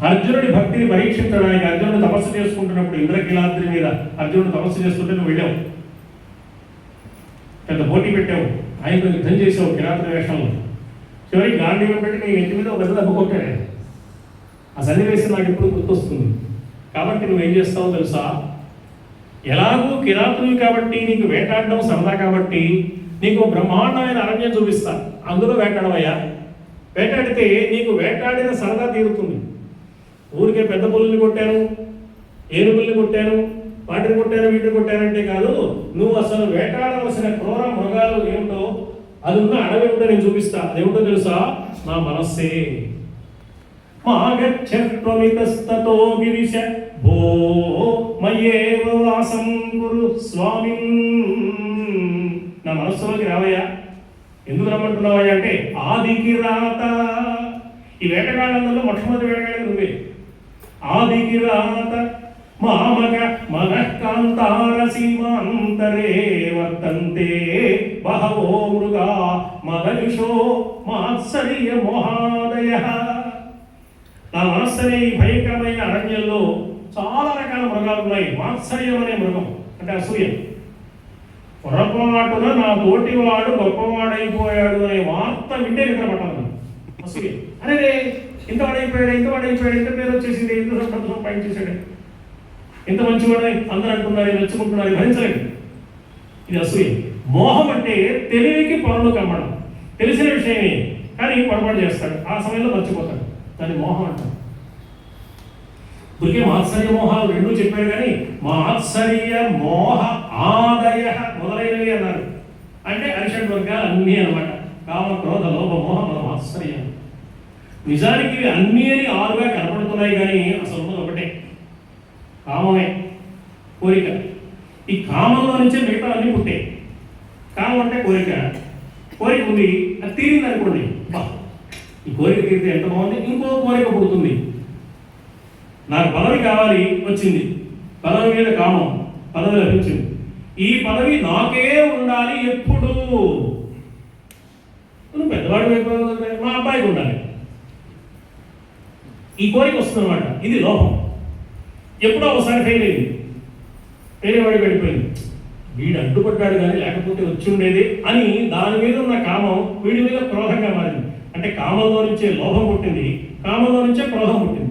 అర్జునుడి భక్తిని పరీక్షించడానికి అర్జునుడు తపస్సు చేసుకుంటున్నప్పుడు ఇంద్రకీలాద్రి మీద అర్జునుడు తపస్సు చేస్తుంటే నువ్వు వెళ్ళావు, పెద్ద పోటీ పెట్టావు, ఆయనతో యుద్ధం చేసావు కిరాతన వేషంలో. చివరికి గాంధీవం పెట్టి నీ ఇంటి మీద ఒక పెద్ద దెబ్బ కొట్టాడు. ఆ సన్నివేశం నాకు ఎప్పుడు గుర్తొస్తుంది. కాబట్టి నువ్వేం చేస్తావో తెలుసా, ఎలాగూ కిరాతునివి కాబట్టి నీకు వేటాడడం సరదా కాబట్టి నీకు బ్రహ్మాండమైన అరణ్యం చూపిస్తా, అందులో వేటాడవయ్యా. వేటాడితే నీకు వేటాడిన సరదా తీరుతుంది. ఊరికే పెద్ద పుల్లని కొట్టాను, ఏనుగుల్ని కొట్టాను, వాటిని కొట్టాను, వీటిని కొట్టానంటే కాదు, నువ్వు అసలు వేటాడవలసిన క్రూర మృగాలు ఏమిటో, అది ఉన్న అడవి ఏమిటో నేను చూపిస్తా. అదేమిటో తెలుసా, నా మనస్సే. మాగచ్చత్వమితస్తతో గిరిశ భో మయేవ వాసం గురు స్వామి. నా మనస్సులోకి రావయ్యా. ఎందుకు రమ్మంటున్నావయ్యా అంటే, ఆదికి రాత. ఈ వేటగాళ్ళందరిలో మొట్టమొదటి వేటగాడి నువ్వే. ఆదికి రాత మామగ మనఃకాంతార సీమాంతరే వర్తంతే బహవో మృగా మదయుషో మాత్సర్య మోహాదయ. నా మనస్సు అనే ఈ భయంకరమైన అరణ్యంలో చాలా రకాల మృగాలు ఉన్నాయి. మాత్సర్యం అనే మృగం అంటే అసూయ. పొరపాటున నా తోటివాడు గొప్పవాడైపోయాడు అనే వార్త వింటే నిద్రపట్టాలి. అసూయ. అరే ఇంతవాడైపోయాడు, ఇంతవాడైపోయాడు, ఇంత పేరు వచ్చేసింది, ఇంత సంతోషం పైన చేశాడు, ఇంత మంచివాడు అందరూ అంటున్నారు, మెచ్చుకుంటున్నారు, భరించలేదు. ఇది అసూయ. మోహం అంటే తెలివికి పనులు కమ్మడం. తెలిసిన విషయమే కానీ పొరపాటు చేస్తాడు, ఆ సమయంలో మర్చిపోతాడు. దాన్ని మోహం అంటారు. ఇప్పటికే మాత్సర్య మోహాలు రెండూ చెప్పాడు, కానీ మాత్సర్య మోహ ఆదయ మొదలైనవి అన్నారు. అంటే అరిషడ్ వర్గాలు అన్నీ అనమాట. కామ క్రోధ లోభ మోహ మాత్సర్యం. నిజానికి ఇవి అన్నీ అని ఆరుగా కనపడుతున్నాయి, కానీ అసలు ఉన్నది ఒకటే, కామమే, కోరిక. ఈ కామంలో నుంచే మిగతా అన్నీ పుట్టాయి. కామం అంటే కోరిక. కోరిక ఉంది, అది తీరింది అనుకోండి, ఈ కోరిక తీరితే ఎంత బాగుంది, ఇంకో కోరిక పుడుతుంది. నాకు పదవి కావాలి, వచ్చింది. పదవి మీద కామం, పదవి లభించింది. ఈ పదవి నాకే ఉండాలి ఎప్పుడు. నువ్వు పెద్దవాడు అయిపోయి మా అబ్బాయికి ఉండాలి, ఈ కోరిక వస్తుంది అనమాట. ఇది లోపం. ఎప్పుడో ఒకసారి ఫెయిల్ అయింది, వేరే వాడికి వెళ్ళిపోయింది. వీడు అడ్డుపడ్డాడు కానీ లేకపోతే వచ్చి ఉండేది అని దాని మీద ఉన్న కామం వీడి మీద క్రోధంగా మారింది. అంటే కామంలో నుంచే లోభం పుట్టింది, కామంలో నుంచే క్రోధం పుట్టింది.